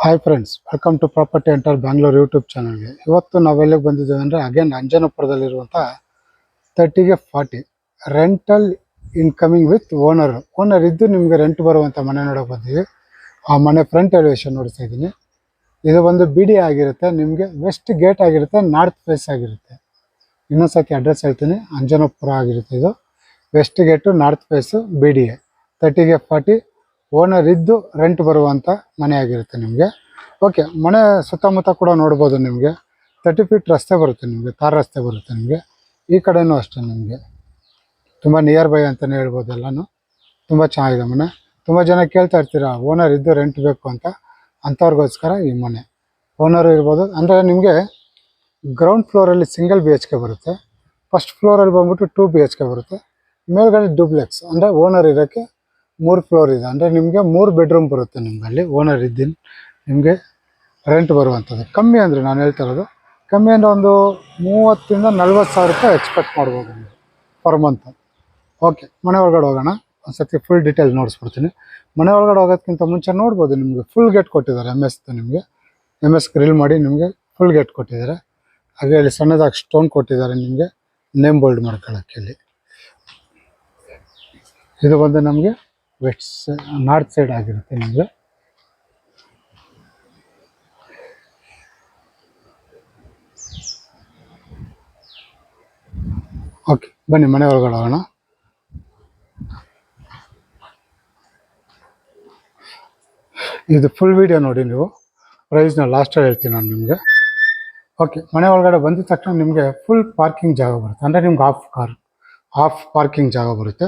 Hi friends, welcome to property enter Bangalore YouTube ಚಾನಲ್ಗೆ. ಇವತ್ತು ನಾವೆಲ್ಲಿಗೆ ಬಂದಿದ್ದೇವೆ ಅಂದರೆ ಅಗೇನ್ ಅಂಜನಾಪುರದಲ್ಲಿರುವಂಥ 30ಗೆ 40 ರೆಂಟಲ್ ಇನ್ಕಮಿಂಗ್ ವಿತ್ ಓನರ್ ಇದ್ದು ನಿಮಗೆ ರೆಂಟ್ ಬರುವಂಥ ಮನೆ ನೋಡೋಕೆ ಬಂದಿದ್ದೀವಿ. ಆ ಮನೆ ಫ್ರಂಟ್ ಎಲಿವೇಶನ್ ನೋಡ್ತಾ ಇದ್ದೀನಿ. ಇದು ಒಂದು BD ಆಗಿರುತ್ತೆ, ನಿಮಗೆ ವೆಸ್ಟ್ ಗೇಟ್ ಆಗಿರುತ್ತೆ, ನಾರ್ತ್ ಫೇಸ್ ಆಗಿರುತ್ತೆ. ಇನ್ನೊಂದ್ಸತಿ ಅಡ್ರೆಸ್ ಹೇಳ್ತೀನಿ, ಅಂಜನಾಪುರ ಆಗಿರುತ್ತೆ. ಇದು west gate, north face, BDA 30ಗೆ 40 ಓನರ್ ಇದ್ದು ರೆಂಟ್ ಬರುವಂಥ ಮನೆ ಆಗಿರುತ್ತೆ ನಿಮಗೆ. ಓಕೆ, ಮನೆ ಸುತ್ತಮುತ್ತ ಕೂಡ ನೋಡ್ಬೋದು. ನಿಮಗೆ 30 ಫೀಟ್ ರಸ್ತೆ ಬರುತ್ತೆ, ನಿಮಗೆ ತಾರ್ ರಸ್ತೆ ಬರುತ್ತೆ. ನಿಮಗೆ ಈ ಕಡೆಯೂ ಅಷ್ಟೇ, ನಿಮಗೆ ತುಂಬ ನಿಯರ್ ಬೈ ಅಂತಲೇ ಹೇಳ್ಬೋದು. ಎಲ್ಲನೂ ತುಂಬ ಚೆನ್ನಾಗಿದೆ ಮನೆ. ತುಂಬ ಜನ ಕೇಳ್ತಾ ಇರ್ತೀರ ಓನರ್ ಇದ್ದು ರೆಂಟ್ ಬೇಕು ಅಂತ, ಅಂಥವ್ರಿಗೋಸ್ಕರ ಈ ಮನೆ. ಓನರು ಇರ್ಬೋದು ಅಂದರೆ ನಿಮಗೆ ಗ್ರೌಂಡ್ ಫ್ಲೋರಲ್ಲಿ ಸಿಂಗಲ್ BHK ಬರುತ್ತೆ, ಫಸ್ಟ್ ಫ್ಲೋರಲ್ಲಿ ಬಂದ್ಬಿಟ್ಟು 2 BHK ಬರುತ್ತೆ, ಮೇಲ್ಗಡೆ ಡೂಪ್ಲೆಕ್ಸ್ ಅಂದರೆ ಓನರ್ ಇರೋಕ್ಕೆ 3 ಫ್ಲೋರ್ ಇದೆ. ಅಂದರೆ ನಿಮಗೆ 3 ಬೆಡ್ರೂಮ್ ಬರುತ್ತೆ ನಿಮ್ಗೆ ಅಲ್ಲಿ ಓನರ್ ಇದ್ದೀನಿ ನಿಮಗೆ ರೆಂಟ್ ಬರುವಂಥದ್ದು. ಕಮ್ಮಿ ಅಂದರೆ ನಾನು ಹೇಳ್ತಾ ಇರೋದು ಕಮ್ಮಿ ಅಂದರೆ ಒಂದು 30ರಿಂದ 40 ಸಾವಿರ ರೂಪಾಯಿ ಎಕ್ಸ್ಪೆಕ್ಟ್ ಮಾಡ್ಬೋದು ನೀವು ಪರ್ ಮಂತ್. ಓಕೆ, ಮನೆ ಒಳಗಡೆ ಹೋಗೋಣ. ಒಂದು ಸತಿ ಫುಲ್ ಡೀಟೇಲ್ ನೋಡಿಸ್ಬಿಡ್ತೀನಿ. ಮನೆ ಒಳಗಡೆ ಹೋಗೋದಕ್ಕಿಂತ ಮುಂಚೆ ನೋಡ್ಬೋದು, ನಿಮಗೆ ಫುಲ್ ಗೇಟ್ ಕೊಟ್ಟಿದ್ದಾರೆ. ನಿಮಗೆ MS ಗ್ರಿಲ್ ಮಾಡಿ ನಿಮಗೆ ಫುಲ್ ಗೇಟ್ ಕೊಟ್ಟಿದ್ದಾರೆ. ಹಾಗೆ ಇಲ್ಲಿ ಸಣ್ಣದಾಗಿ ಸ್ಟೋನ್ ಕೊಟ್ಟಿದ್ದಾರೆ ನಿಮಗೆ ನೇಮ್ ಬೋಲ್ಡ್ ಮಾಡ್ಕೊಳ್ಳೋಕ್ಕೆ. ಇಲ್ಲಿ ಇದು ಬಂದು ನಮಗೆ ನಾರ್ತ್ ಸೈಡ್ ಆಗಿರುತ್ತೆ ನಿಮಗೆ. ಓಕೆ, ಬನ್ನಿ ಮನೆ ಒಳಗಡೆ ಹೋಗೋಣ. ಇದು ಫುಲ್ ವಿಡಿಯೋ ನೋಡಿ ನೀವು. ಪ್ರೈಸ್ನ ಲಾಸ್ಟಲ್ಲಿ ಹೇಳ್ತೀನಿ ನಾನು ನಿಮಗೆ. ಓಕೆ, ಮನೆ ಒಳಗಡೆ ಬಂದಿದ ತಕ್ಷಣ ನಿಮಗೆ ಫುಲ್ ಪಾರ್ಕಿಂಗ್ ಜಾಗ ಬರುತ್ತೆ. ಅಂದರೆ ನಿಮ್ಗೆ ಹಾಫ್ ಪಾರ್ಕಿಂಗ್ ಜಾಗ ಬರುತ್ತೆ.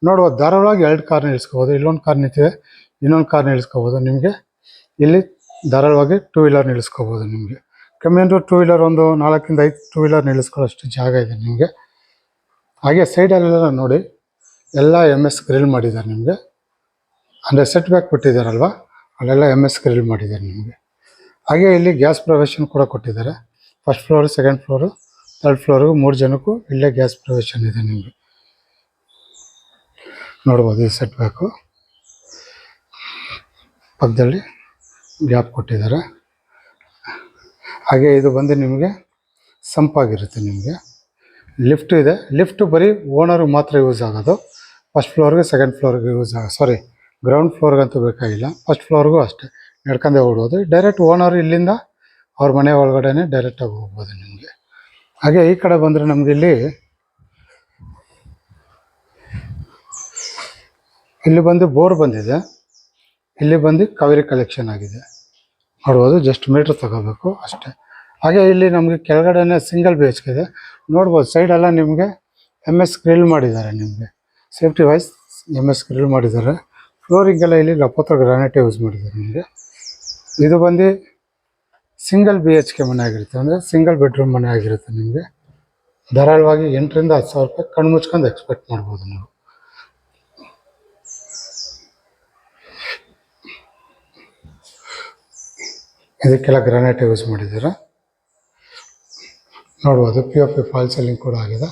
ನೋಡ್ಬೋದು, ಧಾರಾಳವಾಗಿ 2 ಕಾರ್ ನಿಲ್ಲಿಸ್ಕೋಬೋದು. ಇಲ್ಲೊಂದು ಕಾರ್ ನಿಂತಿದೆ, ಇನ್ನೊಂದು ಕಾರ್ ನಿಲ್ಲಿಸ್ಕೋಬೋದು. ನಿಮಗೆ ಇಲ್ಲಿ ಧಾರಾಳವಾಗಿ 2 ವೀಲರ್ ನಿಲ್ಲಿಸ್ಕೋಬೋದು. ನಿಮಗೆ ಕಮ್ಮಿ ಅಂದರೂ 2 ವೀಲರ್ ಒಂದು 4ರಿಂದ 5 2 ವೀಲರ್ ನಿಲ್ಲಿಸ್ಕೊಳ್ಳೋಷ್ಟು ಜಾಗ ಇದೆ ನಿಮಗೆ. ಹಾಗೆ ಸೈಡಲ್ಲೆಲ್ಲ ನೋಡಿ ಎಲ್ಲ MS ಗ್ರಿಲ್ ಮಾಡಿದ್ದಾರೆ ನಿಮಗೆ. ಅಂದರೆ ಸೆಟ್ ಬ್ಯಾಕ್ ಬಿಟ್ಟಿದ್ದಾರಲ್ವ, ಅಲ್ಲೆಲ್ಲ MS ಗ್ರಿಲ್ ಮಾಡಿದ್ದಾರೆ ನಿಮಗೆ. ಹಾಗೆ ಇಲ್ಲಿ ಗ್ಯಾಸ್ ಪ್ರೊವಿಷನ್ ಕೂಡ ಕೊಟ್ಟಿದ್ದಾರೆ. First floor, second floor, third ಫ್ಲೋರ್ಗೂ 3 ಜನಕ್ಕೂ ಇಲ್ಲೇ ಗ್ಯಾಸ್ ಪ್ರೊವಿಷನ್ ಇದೆ ನಿಮಗೆ. ನೋಡ್ಬೋದು, ಈ ಸೆಟ್ ಬ್ಯಾಕು ಪಕ್ಕದಲ್ಲಿ ಗ್ಯಾಪ್ ಕೊಟ್ಟಿದ್ದಾರೆ. ಹಾಗೆ ಇದು ಬಂದು ನಿಮಗೆ ಸಂಪಾಗಿರುತ್ತೆ. ನಿಮಗೆ ಲಿಫ್ಟ್ ಇದೆ. ಲಿಫ್ಟ್ ಬರೀ ಓನರ್ಗೆ ಮಾತ್ರ ಯೂಸ್ ಆಗೋದು. ಫಸ್ಟ್ ಫ್ಲೋರ್ಗೆ, ಸೆಕೆಂಡ್ ಫ್ಲೋರ್ಗೆ ಗ್ರೌಂಡ್ ಫ್ಲೋರ್ಗಂತೂ ಬೇಕಾಗಿಲ್ಲ. ಫಸ್ಟ್ ಫ್ಲೋರ್ಗೂ ಅಷ್ಟೇ ನಡ್ಕೊಂಡೇ ಹೋಗ್ಬೋದು. ಡೈರೆಕ್ಟ್ ಓನರ್ ಇಲ್ಲಿಂದ ಅವ್ರ ಮನೆ ಒಳಗಡೆ ಡೈರೆಕ್ಟಾಗಿ ಹೋಗ್ಬೋದು ನಿಮಗೆ. ಹಾಗೆ ಈ ಕಡೆ ಬಂದರೆ ನಮಗೆ ಇಲ್ಲಿ ಬಂದು ಬೋರ್ ಬಂದಿದೆ. ಇಲ್ಲಿ ಬಂದು ಕಾವೇರಿ ಕಲೆಕ್ಷನ್ ಆಗಿದೆ. ನೋಡ್ಬೋದು, ಜಸ್ಟ್ ಮೀಟ್ರ್ ತಗೋಬೇಕು ಅಷ್ಟೇ. ಹಾಗೆ ಇಲ್ಲಿ ನಮಗೆ ಕೆಳಗಡೆ ಸಿಂಗಲ್ BHK ಇದೆ. ನೋಡ್ಬೋದು, ಸೈಡೆಲ್ಲ ನಿಮಗೆ MS ಗ್ರಿಲ್ ಮಾಡಿದ್ದಾರೆ. ನಿಮಗೆ ಸೇಫ್ಟಿ ವೈಸ್ MS ಗ್ರಿಲ್ ಮಾಡಿದ್ದಾರೆ. ಫ್ಲೋರಿಂಗೆಲ್ಲ ಇಲ್ಲಿ ಲಪೋತ್ರ ಗ್ರಾನೈಟ್ ಯೂಸ್ ಮಾಡಿದ್ದಾರೆ ನಿಮಗೆ. ಇದು ಬಂದು ಸಿಂಗಲ್ BHK ಮನೆ ಆಗಿರುತ್ತೆ, ಅಂದರೆ ಸಿಂಗಲ್ ಬೆಡ್ರೂಮ್ ಮನೆ ಆಗಿರುತ್ತೆ. ನಿಮಗೆ ಧಾರಾಳವಾಗಿ 8ರಿಂದ 10 ಸಾವಿರ ರೂಪಾಯಿ ಕಣ್ಣು ಮುಚ್ಕೊಂಡು ಎಕ್ಸ್ಪೆಕ್ಟ್ ಮಾಡ್ಬೋದು ನೀವು. ಇದಕ್ಕೆಲ್ಲ ಗ್ರಾನೈಟ್ ಯೂಸ್ ಮಾಡಿದ್ದಾರೆ. ನೋಡ್ಬೋದು, POP ಫಾಲ್ ಸೀಲಿಂಗ್ ಕೂಡ ಆಗಿದೆ.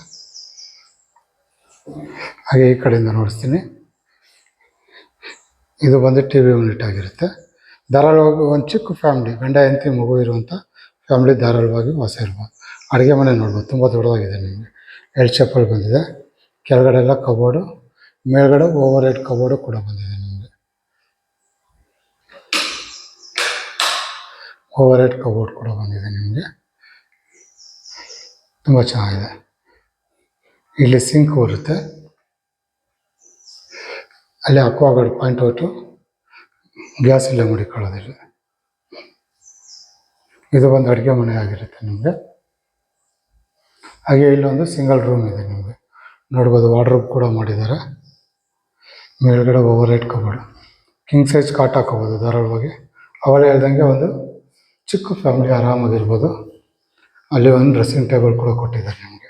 ಹಾಗೆ ಈ ಕಡೆಯಿಂದ ನೋಡಿಸ್ತೀನಿ. ಇದು ಬಂದು TV ಯೂನಿಟ್ ಆಗಿರುತ್ತೆ. ಧಾರಾಳವಾಗಿ ಒಂದು ಚಿಕ್ಕ ಫ್ಯಾಮ್ಲಿ, ಗಂಡ ಹೆಂಡತಿ ಮಗು ಇರುವಂಥ ಫ್ಯಾಮ್ಲಿ ಧಾರಾಳವಾಗಿ ವಾಸ ಇರ್ಬೋದು. ಅಡುಗೆ ಮನೆ ನೋಡ್ಬೋದು, ತುಂಬ ದೊಡ್ಡದಾಗಿದೆ. ನಿಮಗೆ L ಶೇಪಲ್ಲಿ ಬಂದಿದೆ. ಕೆಳಗಡೆ ಎಲ್ಲ ಕಬೋರ್ಡು, ಮೇಲ್ಗಡೆ ಓವರ್ ಹೆಡ್ ಕಬೋರ್ಡು ಕೂಡ ಬಂದಿದೆ. ನಿಮಗೆ ಓವರ್ ಹೆಡ್ ಕಬೋರ್ಡ್ ಕೂಡ ಬಂದಿದೆ. ನಿಮಗೆ ತುಂಬ ಚೆನ್ನಾಗಿದೆ. ಇಲ್ಲಿ ಸಿಂಕ್ ಬರುತ್ತೆ, ಅಲ್ಲಿ ಅಕ್ವಾಗಾರ್ಡ್ ಪಾಯಿಂಟ್ ಗ್ಯಾಸ್ ಇಲ್ಲೇ ಮಡಿಕೊಳ್ಳೋದಿಲ್ಲ. ಇದು ಒಂದು ಅಡುಗೆ ಮನೆ ಆಗಿರುತ್ತೆ ನಿಮಗೆ. ಹಾಗೆ ಇಲ್ಲೊಂದು ಸಿಂಗಲ್ ರೂಮ್ ಇದೆ. ನಿಮಗೆ ನೋಡ್ಬೋದು, ವಾರ್ಡ್ರೋಬ್ ಕೂಡ ಮಾಡಿದ್ದಾರೆ. ಮೇಲ್ಗಡೆ over head cupboard, king size cot ಹಾಕೋಬೋದು ಧಾರಾಳವಾಗಿ. ಅವಳೇ ಹೇಳ್ದಂಗೆ ಒಂದು ಚಿಕ್ಕ ಫ್ಯಾಮಿಲಿ ಆರಾಮಾಗಿರ್ಬೋದು. ಅಲ್ಲಿ ಒಂದು ಡ್ರೆಸ್ಸಿಂಗ್ ಟೇಬಲ್ ಕೂಡ ಕೊಟ್ಟಿದ್ದಾರೆ ನಿಮಗೆ.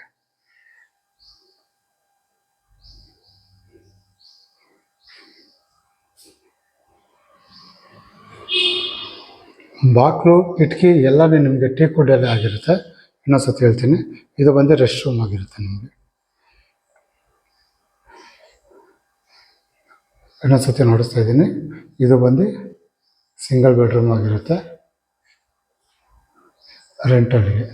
ಬಾಕ್ಲು, ಕಿಟಕಿ ಎಲ್ಲನೇ ನಿಮಗೆ ಟೀಕ್ ವುಡ್ಡಲ್ಲೇ ಆಗಿರುತ್ತೆ. ಇನ್ನೊಂದ್ಸತಿ ಹೇಳ್ತೀನಿ, ಇದು ಬಂದು ರೆಸ್ಟ್ ರೂಮ್ ಆಗಿರುತ್ತೆ. ನಿಮಗೆ ಇನ್ನೊಂದ್ಸತಿ ನೋಡಿಸ್ತಾ ಇದ್ದೀನಿ. ಇದು ಬಂದು ಸಿಂಗಲ್ ಬೆಡ್ರೂಮ್ ಆಗಿರುತ್ತೆ ರೆಂಟಲ್ಗೆ.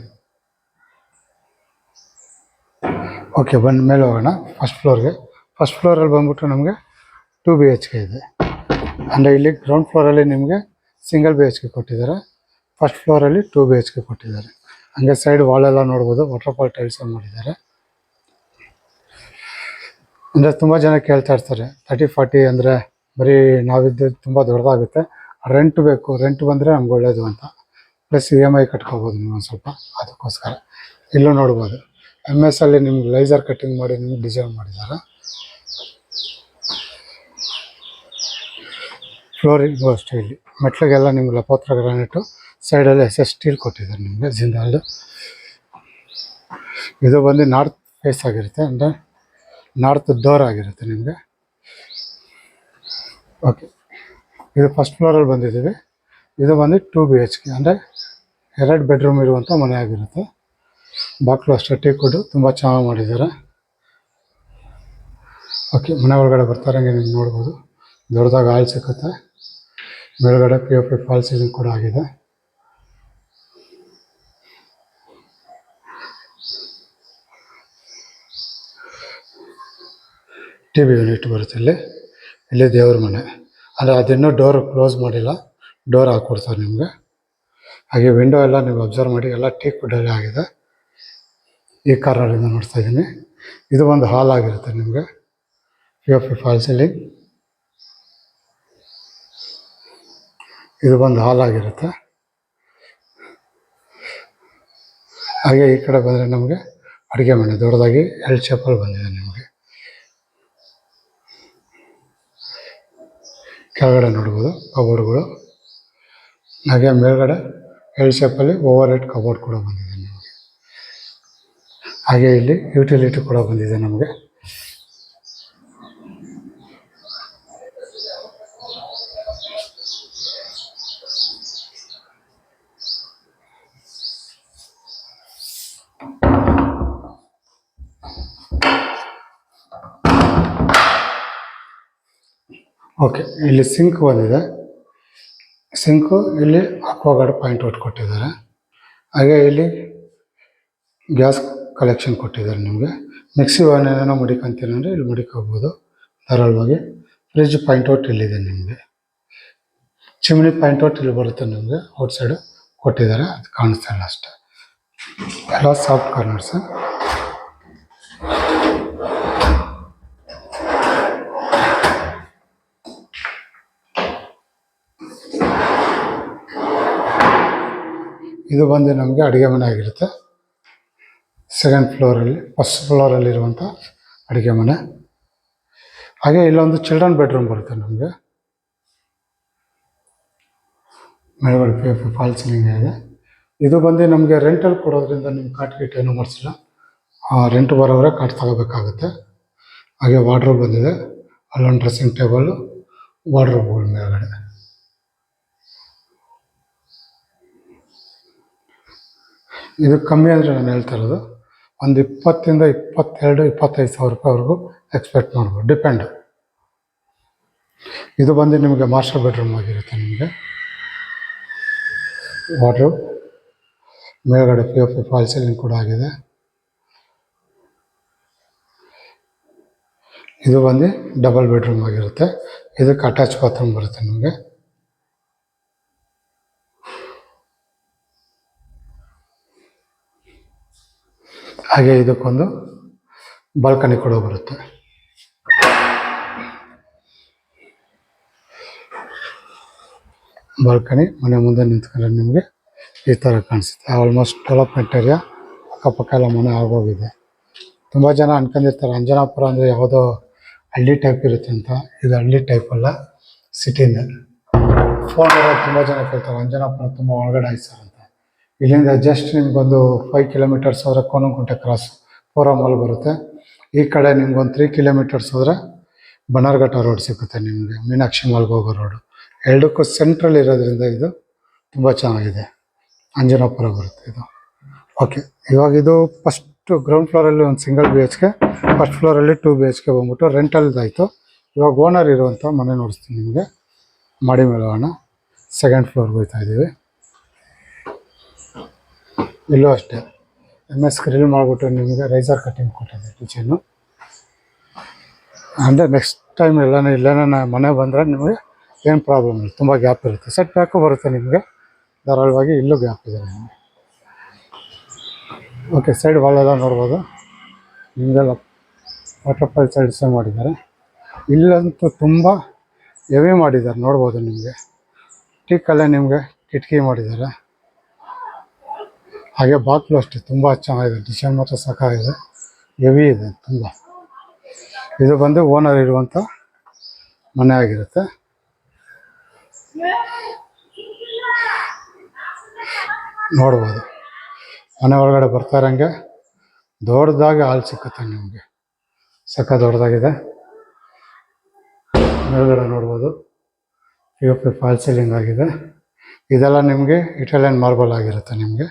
ಓಕೆ, ಬಂದ ಮೇಲೆ ಹೋಗೋಣ ಫಸ್ಟ್ ಫ್ಲೋರ್ಗೆ. ಫಸ್ಟ್ ಫ್ಲೋರಲ್ಲಿ ಬಂದ್ಬಿಟ್ಟು ನಮಗೆ 2 BHK ಇದೆ. ಅಂದರೆ ಇಲ್ಲಿ ಗ್ರೌಂಡ್ ಫ್ಲೋರಲ್ಲಿ ನಿಮಗೆ ಸಿಂಗಲ್ BHK ಕೊಟ್ಟಿದ್ದಾರೆ, ಫಸ್ಟ್ ಫ್ಲೋರಲ್ಲಿ 2 BHK ಕೊಟ್ಟಿದ್ದಾರೆ. ಹಂಗೆ ಸೈಡ್ ವಾಲೆಲ್ಲ ನೋಡ್ಬೋದು, ವಾಟರ್ಫಾಲ್ ಟೈಲ್ಸ್ ಮಾಡಿದ್ದಾರೆ. ಅಂದರೆ ತುಂಬ ಜನ ಕೇಳ್ತಾ ಇರ್ತಾರೆ 30-40 ಅಂದರೆ ಬರೀ ನಾವಿದ್ದು ತುಂಬ ದೊಡ್ಡದಾಗುತ್ತೆ, ರೆಂಟ್ ಬೇಕು, ರೆಂಟ್ ಬಂದರೆ ನಮ್ಗೆ ಒಳ್ಳೇದು ಅಂತ. ಪ್ಲಸ್ EMI ಕಟ್ಕೋಬೋದು ನೀವು ಒಂದು ಸ್ವಲ್ಪ, ಅದಕ್ಕೋಸ್ಕರ. ಇಲ್ಲೂ ನೋಡ್ಬೋದು MS ಅಲ್ಲಿ ನಿಮ್ಗೆ ಲೈಸರ್ ಕಟ್ಟಿಂಗ್ ಮಾಡಿ ನಿಮ್ಗೆ ಡಿಸೈನ್ ಮಾಡಿದ್ದಾರೆ. ಫ್ಲೋರಿಂಗು ಅಷ್ಟೇ, ಇಲ್ಲಿ ಮೆಟ್ಲಿಗೆಲ್ಲ ನಿಮ್ಗೆ ಲಪೋತ್ರ ಗ್ರಾನೈಟು, ಸೈಡಲ್ಲಿ SS ಸ್ಟೀಲ್ ಕೊಟ್ಟಿದ್ದಾರೆ ನಿಮಗೆ ಜಿಂದಾಲ್ದು. ಇದು ಬಂದು ನಾರ್ತ್ ಫೇಸ್ ಆಗಿರುತ್ತೆ, ಅಂದರೆ ನಾರ್ತ್ ಡೋರ್ ಆಗಿರುತ್ತೆ ನಿಮಗೆ. ಓಕೆ, ಇದು ಫಸ್ಟ್ ಫ್ಲೋರಲ್ಲಿ ಬಂದಿದ್ದೀವಿ. ಇದು ಬಂದು 2 BHK ಅಂದರೆ 2 ಬೆಡ್ರೂಮ್ ಇರುವಂಥ ಮನೆ ಆಗಿರುತ್ತೆ. ಬಾಕ್ಲು ಅಷ್ಟೇ ಟೀಕುಡು ತುಂಬ ಚೆನ್ನಾಗಿ ಮಾಡಿದ್ದಾರೆ. ಓಕೆ, ಮನೆ ಒಳಗಡೆ ಬರ್ತಾರಂಗೆ ನೀವು ನೋಡ್ಬೋದು, ದೊಡ್ಡದಾಗಿ ಹಾಲ್ ಸಿಗುತ್ತೆ. ಮೇಲ್ಗಡೆ POP ಫಾಲ್ ಸೀಲಿಂಗ್ ಕೂಡ ಆಗಿದೆ. TV ಯೂನಿಟ್ ಬರುತ್ತೆ ಇಲ್ಲಿ ದೇವ್ರ ಮನೆ. ಅಂದರೆ ಅದಿನ್ನೂ ಡೋರ್ ಕ್ಲೋಸ್ ಮಾಡಿಲ್ಲ, ಡೋರ್ ಹಾಕ್ಕೊಡ್ತಾರೆ ನಿಮಗೆ. ಹಾಗೆ ವಿಂಡೋ ಎಲ್ಲ ನೀವು ಅಬ್ಸರ್ವ್ ಮಾಡಿ, ಎಲ್ಲ ಟೀಕ್ ವುಡ್ಡಲ್ಲೇ ಆಗಿದೆ. ಈ ಕಾರ್ನರಿಂದ ನೋಡ್ತಾ ಇದ್ದೀನಿ. ಇದು ಒಂದು ಹಾಲ್ ಆಗಿರುತ್ತೆ ನಿಮಗೆ, POP ಫಾಲ್ ಸೀಲಿಂಗ್. ಇದು ಒಂದು ಹಾಲ್ ಆಗಿರುತ್ತೆ. ಹಾಗೆ ಈ ಕಡೆ ಬಂದರೆ ನಮಗೆ ಅಡುಗೆ ಮನೆ ದೊಡ್ಡದಾಗಿ L ಶೇಪಲ್ಲಿ ಬಂದಿದೆ ನಿಮಗೆ. ಕೆಳಗಡೆ ನೋಡ್ಬೋದು ಕಬೋರ್ಡ್ಗಳು, ಹಾಗೆ ಮೇಲ್ಗಡೆ L ಶೇಪಲ್ಲಿ ಓವರ್ ಹೆಡ್ ಕಬೋರ್ಡ್ ಕೂಡ ಬಂದಿದೆ ನಿಮಗೆ. ಹಾಗೆ ಇಲ್ಲಿ ಯುಟಿಲಿಟಿ ಕೂಡ ಬಂದಿದೆ ನಮಗೆ. ಓಕೆ, ಇಲ್ಲಿ ಸಿಂಕ್ ಬಂದಿದೆ. ಸಿಂಕು ಇಲ್ಲಿ ಅಕ್ವಾಗಾರ್ಡ್ ಪಾಯಿಂಟ್ ಔಟ್ ಕೊಟ್ಟಿದ್ದಾರೆ. ಹಾಗೆ ಇಲ್ಲಿ ಗ್ಯಾಸ್ ಕಲೆಕ್ಷನ್ ಕೊಟ್ಟಿದ್ದಾರೆ ನಿಮಗೆ. ಮಿಕ್ಸಿ ಏನೇನೋ ಮಡಿಕೊಂತೀನಿ ಅಂದರೆ ಇಲ್ಲಿ ಮಡಿಕೋಬೋದು ಧಾರಾಳವಾಗಿ. ಫ್ರಿಜ್ ಪಾಯಿಂಟ್ ಔಟ್ ಇಲ್ಲಿದೆ ನಿಮಗೆ. ಚಿಮ್ನಿ ಪಾಯಿಂಟ್ ಔಟ್ ಇಲ್ಲಿ ಬರುತ್ತೆ ನಿಮಗೆ, ಔಟ್ ಸೈಡು ಕೊಟ್ಟಿದ್ದಾರೆ, ಅದು ಕಾಣಿಸ್ತಾ ಇಲ್ಲ ಅಷ್ಟೇ. ಎಲ್ಲ ಸಾಫ್ಟ್ ಕಾರ್ನರ್ಸ್. ಇದು ಬಂದು ನಮಗೆ ಅಡುಗೆ ಮನೆ ಆಗಿರುತ್ತೆ. ಸೆಕೆಂಡ್ ಫ್ಲೋರಲ್ಲಿ, ಫಸ್ಟ್ ಫ್ಲೋರಲ್ಲಿರುವಂಥ ಅಡುಗೆ ಮನೆ. ಹಾಗೆ ಇಲ್ಲೊಂದು ಚಿಲ್ಡ್ರನ್ ಬೆಡ್ರೂಮ್ ಬರುತ್ತೆ ನಮಗೆ. ಮೇಲ್ಗಡೆ POP ಫಾಲ್ ಸೀಲಿಂಗ್ ಇದೆ. ಇದು ಬಂದು ನಮಗೆ ರೆಂಟಲ್ಲಿ ಕೊಡೋದ್ರಿಂದ ನಿಮ್ಗೆ ಕಾಟ್ ಗೀಟ್ ಏನೂ ಮಾಡಿಸಿಲ್ಲ, ರೆಂಟ್ ಬರೋವರೆ ಕಾಟ್ ತಗೋಬೇಕಾಗುತ್ತೆ. ಹಾಗೆ ವಾರ್ಡ್ರೋಬ್ ಬಂದಿದೆ, ಅಲ್ಲೊಂದು ಡ್ರೆಸ್ಸಿಂಗ್ ಟೇಬಲ್ಲು, ವಾರ್ಡ್ರೋಬ್ಗಳು ಮೇಲ್ಗಡೆ. ಇದು ಕಮ್ಮಿ ಅಂದರೆ ನಾನು ಹೇಳ್ತಾ ಇರೋದು ಒಂದು 20,000 ಇಂದ 22,000-25,000 ರೂಪಾಯಿವರೆಗೂ ಎಕ್ಸ್ಪೆಕ್ಟ್ ಮಾಡ್ಬೋದು, ಡಿಪೆಂಡ್. ಇದು ಬಂದು ನಿಮಗೆ ಮಾಸ್ಟರ್ ಬೆಡ್ರೂಮ್ ಆಗಿರುತ್ತೆ ನಿಮಗೆ. ವಾರ್ಡ್ರೋಬ್ ಮೇಲ್ಗಡೆ POP ಫಾಲ್ ಸೀಲಿಂಗ್ ಕೂಡ ಆಗಿದೆ. ಇದು ಬಂದು ಡಬಲ್ ಬೆಡ್ರೂಮ್ ಆಗಿರುತ್ತೆ. ಇದಕ್ಕೆ ಅಟ್ಯಾಚ್ ಬಾತ್ರೂಮ್ ಬರುತ್ತೆ ನಿಮಗೆ. ಹಾಗೆ ಇದಕ್ಕೊಂದು ಬಾಲ್ಕನಿ ಕೂಡ ಬರುತ್ತೆ. ಬಾಲ್ಕನಿ ಮನೆ ಮುಂದೆ ನಿಂತ್ಕೊಂಡ್ರೆ ನಿಮಗೆ ಈ ಥರ ಕಾಣಿಸುತ್ತೆ. ಆಲ್ಮೋಸ್ಟ್ ಡೆವಲಪ್ಮೆಂಟ್ ಏರಿಯಾ, ಅಕ್ಕಪಕ್ಕ ಎಲ್ಲ ಮನೆ ಆಗೋಗಿದೆ. ತುಂಬ ಜನ ಅನ್ಕೊಂಡಿರ್ತಾರೆ ಅಂಜನಾಪುರ ಅಂದರೆ ಯಾವುದೋ ಹಳ್ಳಿ ಟೈಪ್ ಇರುತ್ತೆ ಅಂತ. ಇದು ಹಳ್ಳಿ ಟೈಪ್ ಅಲ್ಲ, ಸಿಟಿನೇ. ಫೋನ್ ತುಂಬ ಜನ ಕೇಳ್ತಾರೆ ಅಂಜನಾಪುರ ತುಂಬ ಒಳಗಡೆ ಆಯ್ತು ಸರ್ ಅಂತ. ಇಲ್ಲಿಂದ ಜಸ್ಟ್ ನಿಮ್ಗೊಂದು 5 ಕಿಲೋಮೀಟರ್ಸ್ ಹೋದರೆ ಕೋನಂಕುಂಟೆ ಕ್ರಾಸ್ ಫೋರಮಲ್ಲಿ ಬರುತ್ತೆ. ಈ ಕಡೆ ನಿಮ್ಗೊಂದು 3 ಕಿಲೋಮೀಟರ್ಸ್ ಹೋದರೆ ಬನ್ನರ್ಘಟ್ಟ ರೋಡ್ ಸಿಗುತ್ತೆ ನಿಮಗೆ, ಮೀನಾಕ್ಷಿ ಮಾಲ್ಗೆ ಹೋಗೋ ರೋಡು. ಎರಡಕ್ಕೂ ಸೆಂಟ್ರಲ್ ಇರೋದ್ರಿಂದ ಇದು ತುಂಬ ಚೆನ್ನಾಗಿದೆ. ಅಂಜನಾಪುರ ಬರುತ್ತೆ ಇದು. ಓಕೆ, ಇವಾಗ ಇದು ಫಸ್ಟು ಗ್ರೌಂಡ್ ಫ್ಲೋರಲ್ಲಿ ಒಂದು ಸಿಂಗಲ್ BHK, ಫಸ್ಟ್ ಫ್ಲೋರಲ್ಲಿ 2 BHK ಬಂದ್ಬಿಟ್ಟು ರೆಂಟಲ್ದಾಯಿತು. ಇವಾಗ ಓನರ್ ಇರುವಂಥ ಮನೆ ನೋಡಿಸ್ತೀನಿ ನಿಮಗೆ. ಮಾಡಿ ಮೇಲೆ ಹೋಗೋಣ. ಸೆಕೆಂಡ್ ಫ್ಲೋರ್ಗೆ ಹೋಗ್ತಾ ಇದ್ದೀವಿ. ಇಲ್ಲೂ ಅಷ್ಟೇ MS ಗ್ರಿಲ್ ಮಾಡಿಬಿಟ್ಟು ನಿಮಗೆ ರೈಸರ್ ಕಟ್ಟಿಂಗ್ ಕೊಟ್ಟಿದೆ ಕಿಚನ್ನು. ಅಂದರೆ ನೆಕ್ಸ್ಟ್ ಟೈಮ್ ಇಲ್ಲೇನ ಮನೆ ಬಂದರೆ ನಿಮಗೆ ಏನು ಪ್ರಾಬ್ಲಮ್ ಇಲ್ಲ, ತುಂಬ ಗ್ಯಾಪ್ ಇರುತ್ತೆ. ಸೆಟ್ ಬ್ಯಾಕು ಬರುತ್ತೆ ನಿಮಗೆ ಧಾರಾಳವಾಗಿ. ಇಲ್ಲೂ ಗ್ಯಾಪ್ ಇದೆ ನಿಮಗೆ. ಓಕೆ, ಸೈಡ್ ವಾಲೆಲ್ಲ ನೋಡ್ಬೋದು. ನಿಮಗೆಲ್ಲ ವಾಟರ್ ಸೈಡ್ ಸೇವ್ ಮಾಡಿದ್ದಾರೆ. ಇಲ್ಲಂತೂ ತುಂಬ ಹೆವಿ ಮಾಡಿದ್ದಾರೆ, ನೋಡ್ಬೋದು. ನಿಮಗೆ ಟೀಕಲ್ಲೇ ನಿಮಗೆ ಕಿಟಕಿ ಮಾಡಿದ್ದಾರೆ. ಹಾಗೆ ಬಾಕ್ಲು ಅಷ್ಟೇ ತುಂಬ ಚೆನ್ನಾಗಿದೆ. ಡಿಸೈನ್ ಮಾತ್ರ ಸಾಕಾಗಿದೆ, ಹೆವಿ ಇದೆ ತುಂಬ. ಇದು ಬಂದು ಓನರ್ ಇರುವಂಥ ಮನೆ ಆಗಿರುತ್ತೆ. ನೋಡ್ಬೋದು ಮನೆ ಒಳಗಡೆ ಬರ್ತಾ ಇರೋಂಗೆ ದೊಡ್ಡದಾಗಿ ಹಾಲ್ ಸಿಕ್ಕುತ್ತೆ ನಿಮಗೆ. ಸಕ್ಕ ದೊಡ್ಡದಾಗಿದೆ. ಮೇಲ್ಗಡೆ ನೋಡ್ಬೋದು POP ಫಾಲ್ ಸೀಲಿಂಗ್ ಆಗಿದೆ. ಇದೆಲ್ಲ ನಿಮಗೆ ಇಟಾಲಿಯನ್ ಮಾರ್ಬಲ್ ಆಗಿರುತ್ತೆ. ನಿಮಗೆ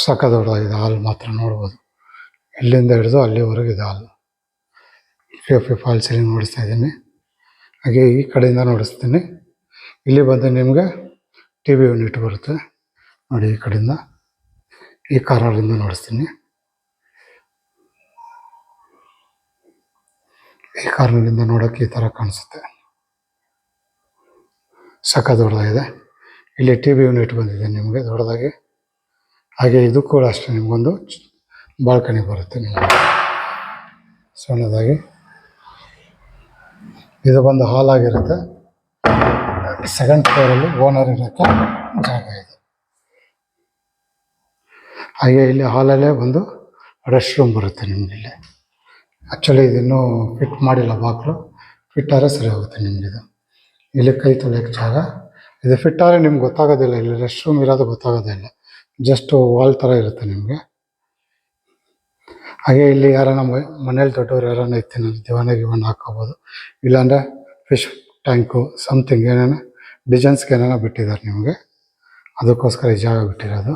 ಸಕ್ಕ ದೊಡ್ಡದಾಗಿದೆ. ಹಾಲ್ ಮಾತ್ರ ನೋಡ್ಬೋದು, ಇಲ್ಲಿಂದ ಹಿಡಿದು ಅಲ್ಲಿವರೆಗೂ ಇದೆ ಹಾಲು. POP ಫಾಲ್ ಸೀಲಿಂಗ್ ನೋಡಿಸ್ತಾ ಇದ್ದೀನಿ. ಹಾಗೆ ಈ ಕಡೆಯಿಂದ ನೋಡಿಸ್ತೀನಿ. ಇಲ್ಲಿ ಬಂದು ನಿಮಗೆ TV ಯೂನಿಟ್ ಬರುತ್ತೆ ನೋಡಿ. ಈ ಕಡೆಯಿಂದ ಈ ಕಾರ್ನರಿಂದ ನೋಡಿಸ್ತೀನಿ. ಈ ಕಾರ್ನರಿಂದ ನೋಡೋಕ್ಕೆ ಈ ಥರ ಕಾಣಿಸುತ್ತೆ. ಸಕ್ಕ ದೊಡ್ಡದಾಗಿದೆ. ಇಲ್ಲಿ TV ಯೂನಿಟ್ ಬಂದಿದೆ ನಿಮಗೆ ದೊಡ್ಡದಾಗಿ. ಹಾಗೆ ಇದು ಕೂಡ ಅಷ್ಟೇ, ನಿಮಗೊಂದು ಬಾಲ್ಕನಿ ಬರುತ್ತೆ ನಿಮಗೆ ಸಣ್ಣದಾಗಿ. ಇದು ಬಂದು ಹಾಲ್ ಆಗಿರುತ್ತೆ. ಸೆಕೆಂಡ್ ಫ್ಲೋರಲ್ಲಿ ಓನರ್ ಇರೋಕ್ಕೆ ಜಾಗ ಇದೆ. ಹಾಗೆ ಇಲ್ಲಿ ಹಾಲಲ್ಲೇ ಒಂದು ರೆಸ್ಟ್ ರೂಮ್ ಬರುತ್ತೆ ನಿಮಗೆ. ಇಲ್ಲಿ ಆ್ಯಕ್ಚುಲಿ ಇದನ್ನೂ ಫಿಟ್ ಮಾಡಿಲ್ಲ, ಬಾಗಿಲು ಫಿಟ್ ಆದರೆ ಸರಿ ಹೋಗುತ್ತೆ ನಿಮಗಿದು. ಇಲ್ಲಿ ಕೈ ತೊಳೆಯೋಕ್ಕೆ ಜಾಗ ಇದು. ಫಿಟ್ ಆದರೆ ನಿಮ್ಗೆ ಗೊತ್ತಾಗೋದಿಲ್ಲ, ಇಲ್ಲಿ ರೆಸ್ಟ್ ರೂಮ್ ಇರೋದು ಗೊತ್ತಾಗೋದಿಲ್ಲ, ಜಸ್ಟ್ ವಾಲ್ ಥರ ಇರುತ್ತೆ ನಿಮಗೆ. ಹಾಗೆ ಇಲ್ಲಿ ಯಾರನ್ನ ಮನೇಲಿ ದೊಡ್ಡವ್ರು ಯಾರನ್ನ ಇರ್ತೀನಿ ದಿವಾನ ಹಾಕೋಬೋದು. ಇಲ್ಲಾಂದರೆ ಫಿಶ್ ಟ್ಯಾಂಕು ಸಮಥಿಂಗ್ ಏನೇನೋ ಡಿಸೈನ್ಸ್ಗೆ ಏನೇನೋ ಬಿಟ್ಟಿದ್ದಾರೆ ನಿಮಗೆ, ಅದಕ್ಕೋಸ್ಕರ ಈ ಜಾಗ ಬಿಟ್ಟಿರೋದು.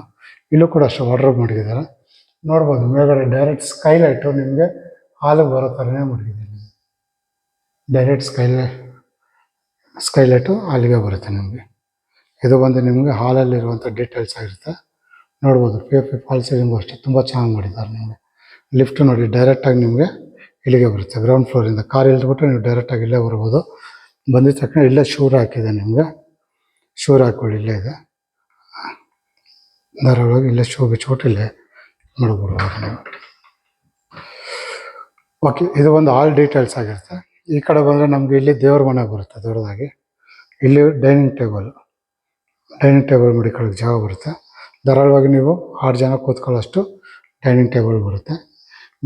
ಇಲ್ಲೂ ಕೂಡ ಅಷ್ಟು ವಾರ್ಡ್ರೋಬ್ ಮಡಗಿದ್ದಾರೆ ನೋಡ್ಬೋದು. ಮೇಲ್ಗಡೆ ಡೈರೆಕ್ಟ್ ಸ್ಕೈಲೈಟು ನಿಮಗೆ ಹಾಲಿಗೆ ಬರೋ ಥರನೇ ಮಡಗಿದ್ದೀನಿ. ಡೈರೆಕ್ಟ್ ಸ್ಕೈಲೈಟು ಹಾಲಿಗೆ ಬರುತ್ತೆ ನಿಮಗೆ. ಇದು ಬಂದು ನಿಮಗೆ ಹಾಲಲ್ಲಿರುವಂಥ ಡೀಟೇಲ್ಸ್ ಆಗಿರುತ್ತೆ ನೋಡ್ಬೋದು. POP ಫಾಲ್ ಸೀಲಿಂಗು ಅಷ್ಟೇ ತುಂಬ ಚೆನ್ನಾಗಿ ಮಾಡಿದ್ದಾರೆ ನಿಮಗೆ. ಲಿಫ್ಟ್ ನೋಡಿ ಡೈರೆಕ್ಟಾಗಿ ನಿಮಗೆ ಇಲ್ಲಿಗೆ ಬರುತ್ತೆ. ಗ್ರೌಂಡ್ ಫ್ಲೋರಿಂದ ಕಾರ್ ಇಳಿದ್ಬಿಟ್ಟು ನೀವು ಡೈರೆಕ್ಟಾಗಿ ಇಲ್ಲೇ ಬರ್ಬೋದು. ಬಂದಿದ ತಕ್ಷಣ ಇಲ್ಲೇ ಶೂರ್ ಹಾಕಿದೆ ನಿಮಗೆ. ಶೂರ್ ಹಾಕೊಳ್ಳಿ, ಇಲ್ಲೇ ಇದೆ ಧಾರಾಳವಾಗಿ. ಇಲ್ಲೇ ಶೂ ಬಿಚ್ಬಿಟ್ಟು ಇಲ್ಲೇ ನೋಡ್ಬಿಡ್ಬೋದು ನೀವು. ಓಕೆ, ಇದು ಒಂದು ಆಲ್ ಡೀಟೇಲ್ಸ್ ಆಗಿರುತ್ತೆ. ಈ ಕಡೆ ಬಂದರೆ ನಮಗೆ ಇಲ್ಲಿ ದೇವ್ರ ಮನೆ ಬರುತ್ತೆ ದೊಡ್ಡದಾಗಿ. ಇಲ್ಲಿ ಡೈನಿಂಗ್ ಟೇಬಲ್ ಮಡಿಕೊಳ್ಳೋಕ್ಕೆ ಜಾಗ ಬರುತ್ತೆ. ಧಾರಾಳವಾಗಿ ನೀವು 6 ಜನ ಕೂತ್ಕೊಳ್ಳೋಷ್ಟು ಡೈನಿಂಗ್ ಟೇಬಲ್ ಬರುತ್ತೆ.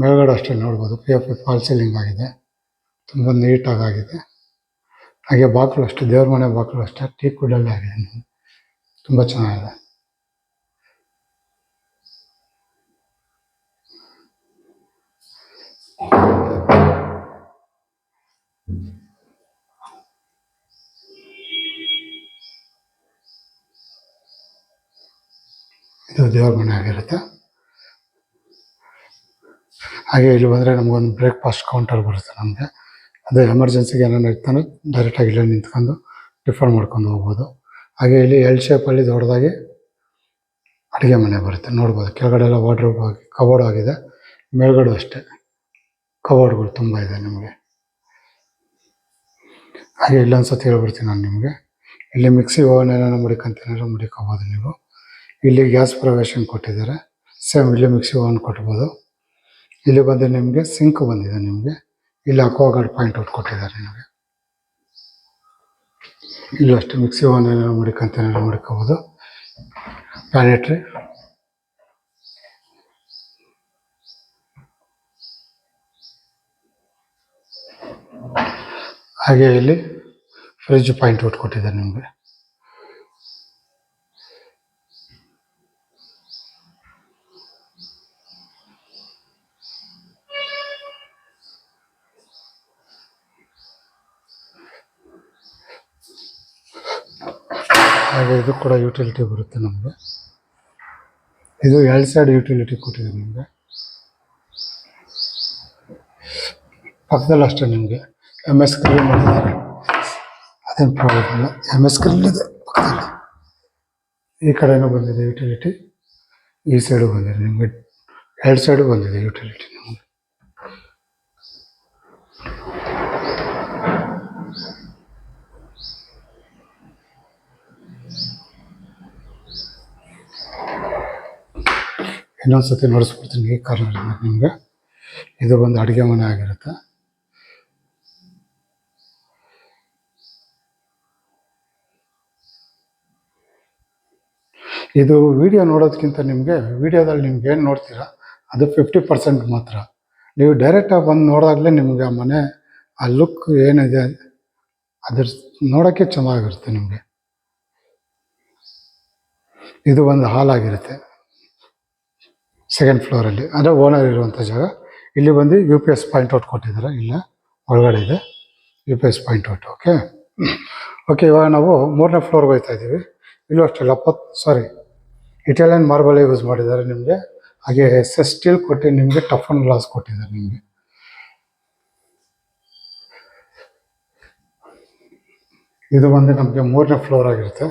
ಮೇಲ್ಗಡೆ ಅಷ್ಟೇ ನೋಡ್ಬೋದು. POP ಫಾಲ್ ಸೀಲಿಂಗ್ ಆಗಿದೆ, ತುಂಬ ನೀಟಾಗಿದೆ. ಹಾಗೆ ಬಾಗಿಲು ಅಷ್ಟೇ, ದೇವ್ರ ಮನೆ ಬಾಗಿಲು ಅಷ್ಟೇ ಟೀಕ್ ವುಡಲ್ಲೇ ಆಗಿದೆ, ತುಂಬ ಚೆನ್ನಾಗಿದೆ. ಇದು ದೇವ್ರ ಮನೆ ಆಗಿರುತ್ತೆ. ಹಾಗೆ ಇಲ್ಲಿ ಬಂದರೆ ನಮಗೊಂದು ಬ್ರೇಕ್ಫಾಸ್ಟ್ ಕೌಂಟರ್ ಬರುತ್ತೆ ನಮಗೆ. ಅದೇ ಎಮರ್ಜೆನ್ಸಿಗೆ ಏನೇನು ಇರ್ತಾನೆ ಡೈರೆಕ್ಟಾಗಿ ಇಲ್ಲೇ ನಿಂತ್ಕೊಂಡು ಟಿಫನ್ ಮಾಡ್ಕೊಂಡು ಹೋಗ್ಬೋದು. ಹಾಗೆ ಇಲ್ಲಿ ಎಲ್ ಶೇಪಲ್ಲಿ ದೊಡ್ಡದಾಗಿ ಅಡುಗೆ ಮನೆ ಬರುತ್ತೆ ನೋಡ್ಬೋದು. ಕೆಳಗಡೆ ಎಲ್ಲ ವಾರ್ಡ್ರೋಬ್ ಆಗಿ ಕಬೋರ್ಡ್ ಆಗಿದೆ. ಮೇಲ್ಗಡೆ ಅಷ್ಟೇ ಕಬೋರ್ಡ್ಗಳು ತುಂಬ ಇದೆ ನಿಮಗೆ. ಹಾಗೆ ಇಲ್ಲೊಂದು ಸತಿ ಹೇಳ್ಬಿಡ್ತೀನಿ ನಾನು ನಿಮಗೆ. ಇಲ್ಲಿ ಮಿಕ್ಸಿ ಓವನ್ ಏನಾರು ಮಡಿಕೋಬೋದು ನೀವು. ಇಲ್ಲಿ ಗ್ಯಾಸ್ ಪ್ರೊವಿಷನ್ ಕೊಟ್ಟಿದ್ದಾರೆ, ಸೇಮ್ ಇಲ್ಲಿ ಮಿಕ್ಸಿ ಓವನ್ ಕೊಟ್ಬೋದು. ಇಲ್ಲಿ ಬಂದು ನಿಮಗೆ ಸಿಂಕ್ ಬಂದಿದೆ ನಿಮಗೆ. ಇಲ್ಲಿ ಅಕ್ವಾಗಾರ್ಡ್ ಪಾಯಿಂಟ್ ಔಟ್ ಕೊಟ್ಟಿದ್ದಾರೆ ನಿಮಗೆ. ಇಲ್ಲೂ ಅಷ್ಟೇ ಮಿಕ್ಸಿ ಓವನ್ ಏನಾರು ಮಡಿಕೋಬೋದು. ಪ್ಯಾನೆಟ್ರಿ ಹಾಗೆ ಇಲ್ಲಿ ಫ್ರಿಜ್ ಪಾಯಿಂಟ್ ಔಟ್ ಕೊಟ್ಟಿದ್ದಾರೆ ನಿಮಗೆ. ಹಾಗೆ ಇದು ಕೂಡ ಯುಟಿಲಿಟಿ ಬರುತ್ತೆ ನಮಗೆ. ಇದು 2 ಸೈಡ್ ಯುಟಿಲಿಟಿ ಕೊಟ್ಟಿದೆ ನಿಮಗೆ. ಪಕ್ಕದಲ್ಲಿ ಅಷ್ಟೇ ನಿಮಗೆ MS ಗ್ರಿಲ್ ಮಾಡಿದ್ದಾರೆ. ಅದೇನು ಪ್ರಾಬ್ಲಮ್ ಇಲ್ಲ. MS ಗ್ರಿಲ್ ಇದೆ ಪಕ್ಕದಲ್ಲಿ. ಈ ಕಡೆನೂ ಬಂದಿದೆ ಯುಟಿಲಿಟಿ, ಈ ಸೈಡು ಬಂದಿದೆ ನಿಮಗೆ, ಎರಡು ಸೈಡು ಬಂದಿದೆ ಯುಟಿಲಿಟಿ ನಿಮಗೆ. ಇನ್ನೊಂದ್ಸತಿ ನೋಡಿಸ್ಬಿಡ್ತೀನಿ ಈ ಕಾರ್ನರಿಂದ ನಿಮಗೆ. ಇದು ಬಂದು ಅಡುಗೆ ಮನೆ ಆಗಿರುತ್ತೆ. ಇದು ವಿಡಿಯೋ ನೋಡೋದಕ್ಕಿಂತ ನಿಮಗೆ ವಿಡಿಯೋದಲ್ಲಿ ನಿಮ್ಗೆ ಏನು ನೋಡ್ತೀರಾ ಅದು 50% ಮಾತ್ರ. ನೀವು ಡೈರೆಕ್ಟಾಗಿ ಬಂದು ನೋಡಿದಾಗಲೇ ನಿಮಗೆ ಆ ಮನೆ ಆ ಲುಕ್ ಏನಿದೆ ಅದ್ರ ನೋಡೋಕ್ಕೆ ಚೆನ್ನಾಗಿರುತ್ತೆ ನಿಮಗೆ. ಇದು ಒಂದು ಹಾಲ್ ಆಗಿರುತ್ತೆ ಸೆಕೆಂಡ್ ಫ್ಲೋರಲ್ಲಿ, ಅಂದರೆ ಓನರ್ ಇರುವಂಥ ಜಾಗ. ಇಲ್ಲಿ ಬಂದು UPS ಪಾಯಿಂಟ್ ಔಟ್ ಕೊಟ್ಟಿದ್ದಾರೆ, ಇಲ್ಲ ಒಳಗಡೆ ಇದೆ UPS ಪಾಯಿಂಟ್ ಔಟ್. ಓಕೆ, ಇವಾಗ ನಾವು 3ನೇ ಫ್ಲೋರ್ಗೆ ಹೋಗ್ತಾ ಇದ್ದೀವಿ. ಇಲ್ಲೂ ಅಷ್ಟೇ ಇಟಾಲಿಯನ್ ಮಾರ್ಬಲ್ ಯೂಸ್ ಮಾಡಿದ್ದಾರೆ ನಿಮಗೆ. ಹಾಗೆ SS ಸ್ಟೀಲ್ ಕೊಟ್ಟು ನಿಮಗೆ ಟಫ್ ಅಂಡ್ ಗ್ಲಾಸ್ ಕೊಟ್ಟಿದ್ದಾರೆ ನಿಮಗೆ. ಇದು ಬಂದು ನಮಗೆ 3ನೇ ಫ್ಲೋರ್ ಆಗಿರುತ್ತೆ.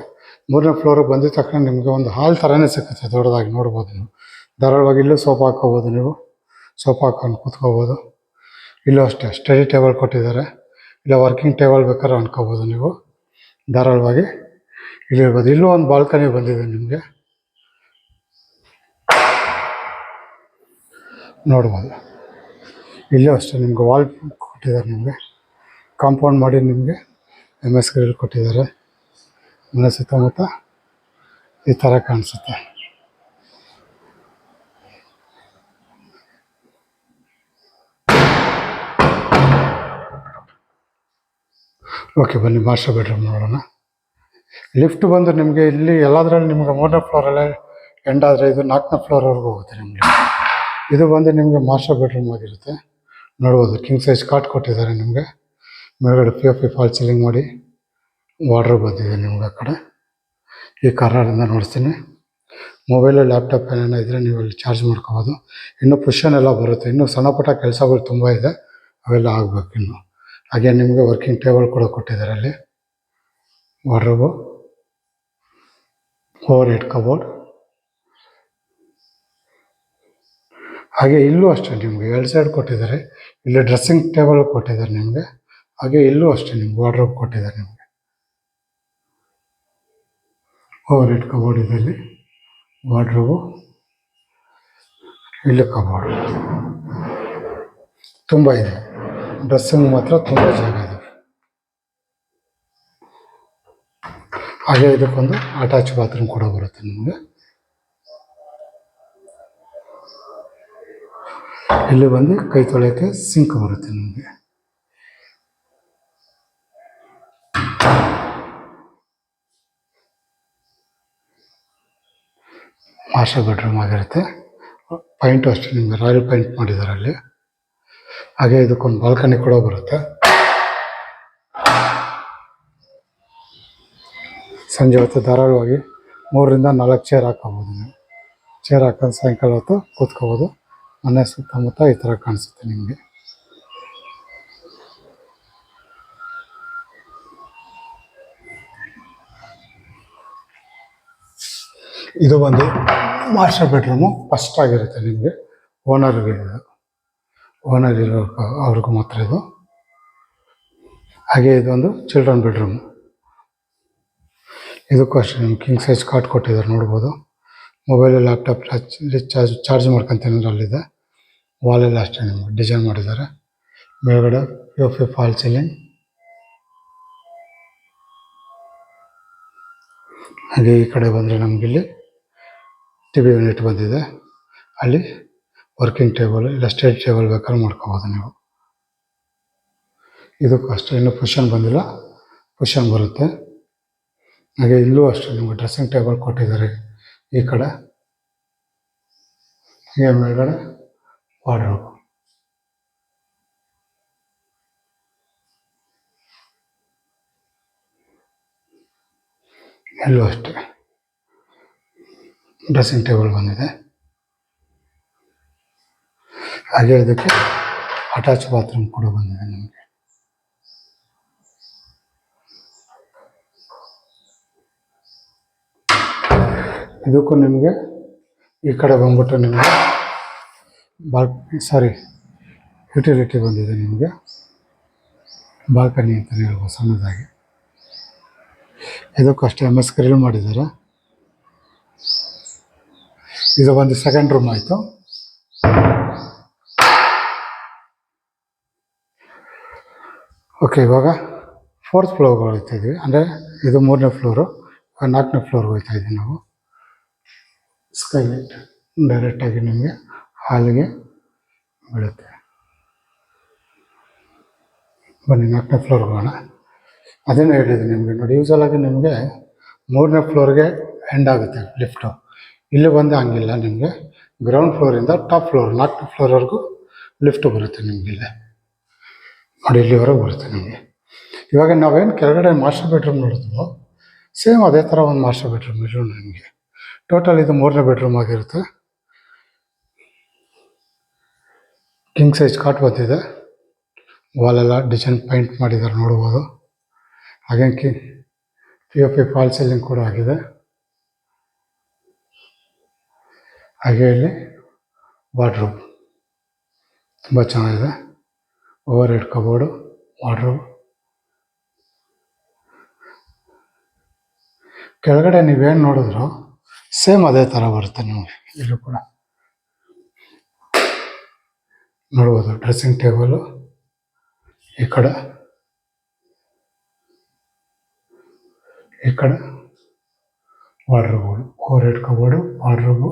3ನೇ ಫ್ಲೋರಿಗೆ ಬಂದಿದ ತಕ್ಷಣ ನಿಮಗೆ ಒಂದು ಹಾಲ್ ಥರನೇ ಸಿಗುತ್ತೆ, ದೊಡ್ಡದಾಗಿ ನೋಡ್ಬೋದು ನೀವು. ಧಾರಾಳವಾಗಿ ಇಲ್ಲೂ ಸೋಫಾ ಹಾಕ್ಕೋಬೋದು, ನೀವು ಸೋಫಾ ಹಾಕೊಂಡು ಕೂತ್ಕೋಬೋದು. ಇಲ್ಲೂ ಅಷ್ಟೇ ಸ್ಟಡಿ ಟೇಬಲ್ ಕೊಟ್ಟಿದ್ದಾರೆ, ಇಲ್ಲ ವರ್ಕಿಂಗ್ ಟೇಬಲ್ ಬೇಕಾದ್ರೆ ಅನ್ಕೋಬೋದು ನೀವು ಧಾರಾಳವಾಗಿ. ಇಲ್ಲಿರ್ಬೋದು. ಇಲ್ಲೂ ಒಂದು ಬಾಲ್ಕನಿ ಬಂದಿದೆ ನಿಮಗೆ, ನೋಡ್ಬೋದು. ಇಲ್ಲೂ ಅಷ್ಟೇ ನಿಮಗೆ ವಾಲ್ ಕೊಟ್ಟಿದ್ದಾರೆ, ನಿಮಗೆ ಕಾಂಪೌಂಡ್ ಮಾಡಿ ನಿಮಗೆ MS ಗ್ರಿಲ್ ಕೊಟ್ಟಿದ್ದಾರೆ. ಮನೆ ಸುತ್ತಮುತ್ತ ಈ ಥರ ಕಾಣಿಸುತ್ತೆ. ಓಕೆ, ಬನ್ನಿ ಮಾಸ್ಟರ್ ಬೆಡ್ರೂಮ್ ನೋಡೋಣ. ಲಿಫ್ಟ್ ಬಂದು ನಿಮಗೆ ಇಲ್ಲಿ ಎಲ್ಲದರಲ್ಲಿ ನಿಮಗೆ 3ನೇ ಫ್ಲೋರಲ್ಲೇ ಎಂಡ್ ಆದರೆ ಇದು 4ನೇ ಫ್ಲೋರ್ವರೆಗೂ ಹೋಗುತ್ತೆ ನಿಮಗೆ. ಇದು ಬಂದು ನಿಮಗೆ ಮಾಸ್ಟರ್ ಬೆಡ್ರೂಮ್ ಆಗಿರುತ್ತೆ, ನೋಡ್ಬೋದು. ಕಿಂಗ್ ಸೈಜ್ ಕಾಟ್ ಕೊಟ್ಟಿದ್ದಾರೆ ನಿಮಗೆ. ಮೇಲ್ಗಡೆ POP ಫಾಲ್ ಸೀಲಿಂಗ್ ಮಾಡಿ ವಾರ್ಡ್ರೋಬ್ ಬಂದಿದೆ ನಿಮ್ಗೆ. ಆ ಕಡೆ ಈ ಕಾರ್ನರಿಂದ ನೋಡ್ತೀನಿ. ಮೊಬೈಲು ಲ್ಯಾಪ್ಟಾಪ್ ಏನೇನೋ ಇದ್ದರೆ ನೀವು ಅಲ್ಲಿ ಚಾರ್ಜ್ ಮಾಡ್ಕೋಬೋದು. ಇನ್ನೂ ಪುಷನ್ ಎಲ್ಲ ಬರುತ್ತೆ, ಇನ್ನೂ ಸಣ್ಣ ಪುಟ್ಟ ಕೆಲಸಗಳು ತುಂಬ ಇದೆ, ಅವೆಲ್ಲ ಆಗಬೇಕು ಇನ್ನು. ಹಾಗೆ ನಿಮಗೆ ವರ್ಕಿಂಗ್ ಟೇಬಲ್ ಕೂಡ ಕೊಟ್ಟಿದ್ದಾರೆ ಅಲ್ಲಿ, ವಾರ್ಡ್ರೋಬು, ಓವರ್ ಹೆಡ್ ಕಬೋರ್ಡ್. ಹಾಗೆ ಇಲ್ಲೂ ಅಷ್ಟೇ ನಿಮಗೆ 2 ಸೈಡ್ ಕೊಟ್ಟಿದ್ದಾರೆ. ಇಲ್ಲಿ ಡ್ರೆಸ್ಸಿಂಗ್ ಟೇಬಲ್ ಕೊಟ್ಟಿದ್ದಾರೆ ನಿಮಗೆ. ಹಾಗೆ ಇಲ್ಲೂ ಅಷ್ಟೇ ನಿಮ್ಗೆ ವಾರ್ಡ್ರೋಬ್ ಕೊಟ್ಟಿದ್ದಾರೆ ನಿಮಗೆ. ಓವರ್ ಹೆಡ್ ಕಬೋರ್ಡ್ ಇದೆ, ಇಲ್ಲಿ ವಾರ್ಡ್ರೋಬು, ಇಲ್ಲಿ ಕಬೋರ್ಡ್ ತುಂಬ ಇದೆ. ಡ್ರೆಸ್ಸಿಂಗ್ ಮಾತ್ರ ತುಂಬ ಜಾಗ ಇದೆ. ಹಾಗೆ ಇದಕ್ಕೊಂದು ಅಟ್ಯಾಚ್ ಬಾತ್ರೂಮ್ ಕೂಡ ಬರುತ್ತೆ ನಿಮಗೆ. ಇಲ್ಲಿ ಬಂದು ಕೈ ತೊಳೆಯೋಕ್ಕೆ ಸಿಂಕ್ ಬರುತ್ತೆ ನಿಮಗೆ. ಮಾಸ್ಟರ್ ಬೆಡ್ರೂಮ್ ಆಗಿರುತ್ತೆ. ಪೈಂಟು ಅಷ್ಟೇ ನಿಮಗೆ ರಾಯಲ್ ಪೈಂಟ್ ಮಾಡಿದ್ದಾರೆ ಅಲ್ಲಿ. ಹಾಗೆ ಇದಕ್ಕೊಂದು ಬಾಲ್ಕನಿ ಕೂಡ ಬರುತ್ತೆ. ಸಂಜೆ ಹೊತ್ತು ಧಾರಾಳವಾಗಿ 3ರಿಂದ 4 ಚೇರ್ ಹಾಕೋಬೋದು ನೀವು. ಚೇರ್ ಹಾಕೊಂಡು ಸಾಯಂಕಾಲ ಹೊತ್ತು ಕೂತ್ಕೋಬೋದು. ಮನೆ ಸುತ್ತಮುತ್ತ ಈ ಥರ ಕಾಣಿಸುತ್ತೆ ನಿಮಗೆ. ಇದು ಒಂದು ಮಾಸ್ಟರ್ ಬೆಡ್ರೂಮು ಫಸ್ಟ್ ಆಗಿರುತ್ತೆ ನಿಮಗೆ. ಓನರ್ ಇರೋ ಅವ್ರಿಗೂ ಮಾತ್ರ ಇದು. ಹಾಗೆ ಇದೊಂದು ಚಿಲ್ಡ್ರನ್ ಬೆಡ್ರೂಮು. ಇದಕ್ಕೂ ಅಷ್ಟೇ ನಿಮ್ಗೆ ಕಿಂಗ್ ಸೈಜ್ ಕಾಟ್ ಕೊಟ್ಟಿದ್ದಾರೆ, ನೋಡ್ಬೋದು. ಮೊಬೈಲು ಲ್ಯಾಪ್ಟಾಪ್ ಚಾರ್ಜ್ ಮಾಡ್ಕೊತೀನಿ ಅಲ್ಲಿದೆ. ವಾಲೆಲ್ಲ ಅಷ್ಟೇ ನಿಮಗೆ ಡಿಸೈನ್ ಮಾಡಿದ್ದಾರೆ. ಮೇಲ್ಗಡೆ POP ಫಾಲ್ ಸೀಲಿಂಗ್. ಹಾಗೆ ಈ ಕಡೆ ಬಂದರೆ ನಮಗಿಲ್ಲಿ TV ಯೂನಿಟ್ ಬಂದಿದೆ. ಅಲ್ಲಿ ವರ್ಕಿಂಗ್ ಟೇಬಲ್ ಇಲ್ಲ ಸ್ಟಡಿ ಟೇಬಲ್ ಬೇಕಾದ್ರೆ ಮಾಡ್ಕೋಬೋದು ನೀವು. ಇದಕ್ಕೂ ಅಷ್ಟೇ ಇನ್ನೂ ಪುಷನ್ ಬಂದಿಲ್ಲ, ಪುಷನ್ ಬರುತ್ತೆ. ಹಾಗೆ ಇಲ್ಲೂ ಅಷ್ಟೇ ನಿಮಗೆ ಡ್ರೆಸ್ಸಿಂಗ್ ಟೇಬಲ್ ಕೊಟ್ಟಿದ್ದಾರೆ ಈ ಕಡೆ. ಹೀಗೆ ಮೇಲ್ಗಡೆ ವಾರ್ಡ್ರೋಬ್. ಎಲ್ಲೂ ಅಷ್ಟೇ ಡ್ರೆಸ್ಸಿಂಗ್ ಟೇಬಲ್ ಬಂದಿದೆ. ಹಾಗೆ ಇದಕ್ಕೆ ಅಟ್ಯಾಚ್ ಬಾತ್ರೂಮ್ ಕೂಡ ಬಂದಿದೆ ನಿಮಗೆ. ಇದಕ್ಕೂ ನಿಮಗೆ ಈ ಕಡೆ ಬಂದ್ಬಿಟ್ಟು ನಿಮಗೆ ಯುಟಿಲಿಟಿ ಬಂದಿದೆ ನಿಮಗೆ, ಬಾಲ್ಕನಿ ಅಂತಲೇ ಹೇಳ್ಬೋದು ಸಣ್ಣದಾಗಿ. ಇದಕ್ಕೂ ಅಷ್ಟೇ MS ಗ್ರಿಲ್ ಮಾಡಿದ್ದಾರೆ. ಇದು ಒಂದು ಸೆಕೆಂಡ್ ರೂಮ್ ಆಯಿತು. ಓಕೆ, ಇವಾಗ 4th ಫ್ಲೋರ್ಗೆ ಹೋಗ್ತಾ ಇದ್ವಿ. ಅಂದರೆ ಇದು 3ನೇ ಫ್ಲೋರು, 4ನೇ ಫ್ಲೋರ್ಗೆ ಹೋಗ್ತಾ ಇದ್ವಿ ನಾವು. ಸ್ಕೈಲೈಟ್ ಡೈರೆಕ್ಟಾಗಿ ನಿಮಗೆ ಹಾಲಿಗೆ ಬೀಳುತ್ತೆ. ಬನ್ನಿ 4ನೇ ಫ್ಲೋರ್ಗೆ ಹೋಗೋಣ. ಅದೇನು ಹೇಳಿದೆ ನಿಮಗೆ ನೋಡಿ, ಯೂಸಲಾಗಿ ನಿಮಗೆ 3ನೇ ಫ್ಲೋರ್ಗೆ ಎಂಡ್ ಆಗುತ್ತೆ ಲಿಫ್ಟು. ಇಲ್ಲಿ ಬಂದು ಹಂಗಿಲ್ಲ, ನಿಮಗೆ ಗ್ರೌಂಡ್ ಫ್ಲೋರಿಂದ ಟಾಪ್ ಫ್ಲೋರ್ 4ನೇ ಫ್ಲೋರ್ವರೆಗೂ ಲಿಫ್ಟು ಬರುತ್ತೆ ನಿಮಗೆ. ಇಲ್ಲೇ ನೋಡಿ, ಇಲ್ಲಿವರೆಗೂ ಬರುತ್ತೆ ನಿಮಗೆ. ಇವಾಗ ನಾವೇನು ಕೆಳಗಡೆ ಮಾಸ್ಟರ್ ಬೆಡ್ರೂಮ್ ನೋಡಿದ್ವೋ ಸೇಮ್ ಅದೇ ಥರ ಒಂದು ಮಾಸ್ಟರ್ ಬೆಡ್ರೂಮ್ ಇರೋ ನಿಮಗೆ. ಟೋಟಲ್ ಇದು 3ನೇ ಬೆಡ್ರೂಮ್ ಆಗಿರುತ್ತೆ. ಕಿಂಗ್ ಸೈಜ್ ಕಾಟ್ ಬಂದಿದೆ. ವಾಲೆಲ್ಲ ಡಿಸೈನ್ ಪೈಂಟ್ ಮಾಡಿದ್ದಾರೆ ನೋಡ್ಬೋದು. ಹಾಗೆ POP ಫಾಲ್ ಸೀಲಿಂಗ್ ಕೂಡ ಆಗಿದೆ. ಹಾಗೆ ಇಲ್ಲಿ ವಾರ್ಡ್ರೋಬ್ ತುಂಬ ಚೆನ್ನಾಗಿದೆ. Over head cupboard, wardrobe. ಕೆಳಗಡೆ ನೀವೇನು ನೋಡಿದ್ರು ಸೇಮ್ ಅದೇ ಥರ ಬರುತ್ತೆ ನಿಮಗೆ. ಇಲ್ಲೂ ಕೂಡ ನೋಡ್ಬೋದು ಡ್ರೆಸ್ಸಿಂಗ್ ಟೇಬಲು, ಈ ಕಡೆ ವಾರ್ಡ್ರೋಬ್ಗಳು, overhead cupboard, wardrobe,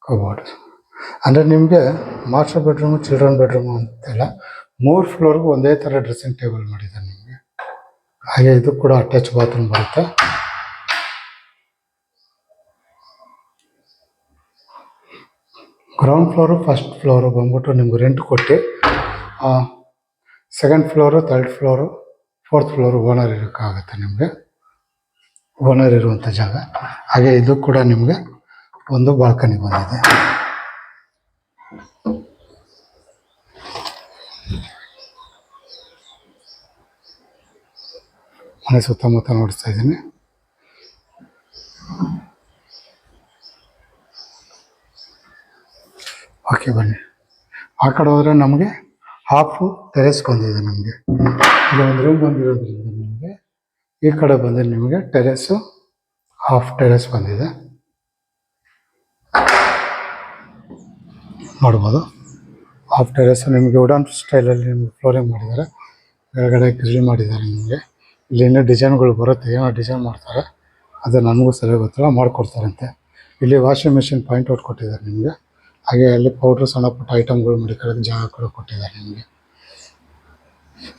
cupboard. ಅಂದರೆ ನಿಮಗೆ ಮಾಸ್ಟರ್ ಬೆಡ್ರೂಮು, ಚಿಲ್ಡ್ರನ್ ಬೆಡ್ರೂಮು ಅಂತೆಲ್ಲ 3 ಫ್ಲೋರ್ಗೂ ಒಂದೇ ಥರ ಡ್ರೆಸ್ಸಿಂಗ್ ಟೇಬಲ್ ಮಾಡಿದ್ದಾರೆ ನಿಮಗೆ. ಹಾಗೆ ಇದು ಕೂಡ ಅಟ್ಯಾಚ್ ಬಾತ್ರೂಮ್ ಬರುತ್ತೆ. ಗ್ರೌಂಡ್ ಫ್ಲೋರು, ಫಸ್ಟ್ ಫ್ಲೋರು ಬಂದ್ಬಿಟ್ಟು ನಿಮ್ಗೆ ರೆಂಟ್ ಕೊಟ್ಟು, 2nd floor, 3rd floor, 4th floor owner ಇರೋಕ್ಕಾಗುತ್ತೆ ನಿಮಗೆ, ಓನರ್ ಇರುವಂಥ ಜಾಗ. ಹಾಗೆ ಇದು ಕೂಡ ನಿಮಗೆ ಒಂದು ಬಾಲ್ಕನಿ ಬಂದಿದೆ. ಮನೆ ಸುತ್ತಮುತ್ತ ನೋಡಿಸ್ತಾ ಇದ್ದೀನಿ. ಓಕೆ, ಬನ್ನಿ. ಆ ಕಡೆ ಹೋದರೆ ನಮಗೆ ಹಾಫು ಟೆರೆಸ್ ಬಂದಿದೆ. ನಮಗೆ ಇಲ್ಲಿ ಒಂದು ರೂಮ್ ಬಂದಿರೋದ್ರಿಂದ ನಿಮಗೆ ಈ ಕಡೆ ಬಂದರೆ ನಿಮಗೆ ಟೆರೆಸ್ಸು, ಹಾಫ್ ಟೆರೆಸ್ ಬಂದಿದೆ ನೋಡ್ಬೋದು. ಹಾಫ್ ಟೆರೆಸ್ಸು ನಿಮಗೆ ವುಡನ್ ಸ್ಟೈಲಲ್ಲಿ ನಿಮಗೆ ಫ್ಲೋರಿಂಗ್ ಮಾಡಿದ್ದಾರೆ. ಕೆಳಗಡೆ ಗ್ರಿಲ್ ಮಾಡಿದ್ದಾರೆ ನಿಮಗೆ. ಇಲ್ಲಿ ಇನ್ನೂ ಡಿಸೈನ್ಗಳು ಬರುತ್ತೆ, ಏನೋ ಡಿಸೈನ್ ಮಾಡ್ತಾರೆ, ಅದು ನನಗೂ ಸರಿಯಾಗಿ ಗೊತ್ತಿಲ್ಲ, ಮಾಡಿಕೊಡ್ತಾರಂತೆ. ಇಲ್ಲಿ ವಾಷಿಂಗ್ ಮಿಷಿನ್ ಪಾಯಿಂಟ್ ಔಟ್ ಕೊಟ್ಟಿದ್ದಾರೆ ನಿಮಗೆ. ಹಾಗೆ ಅಲ್ಲಿ ಪೌಡ್ರು, ಸಣ್ಣ ಪುಟ್ಟ ಐಟಮ್ಗಳು ಮಡಿಕೊಳ್ಳೋಕ್ಕೆ ಜಾಗ ಕೂಡ ಕೊಟ್ಟಿದ್ದಾರೆ ನಿಮಗೆ.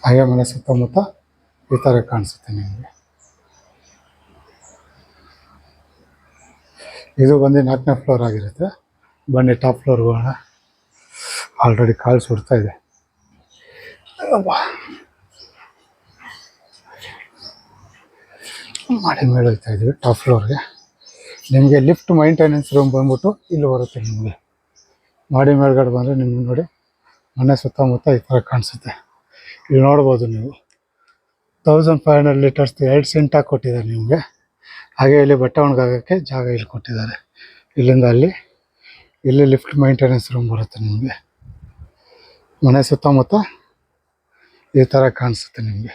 ಹಾಗೆ ಮನೆ ಸುತ್ತಮುತ್ತ ಈ ಥರ ಕಾಣಿಸುತ್ತೆ ನಿಮಗೆ. ಇದು ಬಂದು 4ನೇ ಫ್ಲೋರ್ ಆಗಿರುತ್ತೆ. ಬನ್ನಿ ಟಾಪ್ ಫ್ಲೋರ್ಗೆ ಹೋಗೋಣ. ಆಲ್ರೆಡಿ ಕಾಲು ಸುಡ್ತಾ ಇದೆ. ಮಾಡಿ ಮೇಲೆ ಹೋಗ್ತಾ ಇದ್ದೀವಿ ಟಾಪ್ ಫ್ಲೋರ್ಗೆ. ನಿಮಗೆ ಲಿಫ್ಟ್ ಮೈಂಟೆನೆನ್ಸ್ ರೂಮ್ ಬಂದ್ಬಿಟ್ಟು ಇಲ್ಲಿ ಬರುತ್ತೆ ನಿಮಗೆ. ಮಾಡಿ ಮೇಲ್ಗಡೆ ಬಂದರೆ ನಿಮಗೆ ನೋಡಿ ಮನೆ ಸುತ್ತಮುತ್ತ ಈ ಥರ ಕಾಣಿಸುತ್ತೆ. ಇಲ್ಲಿ ನೋಡ್ಬೋದು ನೀವು 1500 ಲೀಟರ್ಸ್ 2 ಸಿಂಟಾಗಿ ಕೊಟ್ಟಿದ್ದಾರೆ ನಿಮಗೆ. ಹಾಗೆ ಇಲ್ಲಿ ಬಟ್ಟೆ ಒಣಗಾಕೋಕ್ಕೆ ಜಾಗ ಇಲ್ಲಿ ಕೊಟ್ಟಿದ್ದಾರೆ. ಇಲ್ಲಿಂದ ಇಲ್ಲಿ ಲಿಫ್ಟ್ ಮೈಂಟೆನೆನ್ಸ್ ರೂಮ್ ಬರುತ್ತೆ ನಿಮಗೆ. ಮನೆ ಸುತ್ತಮುತ್ತ ಈ ಥರ ಕಾಣಿಸುತ್ತೆ ನಿಮಗೆ.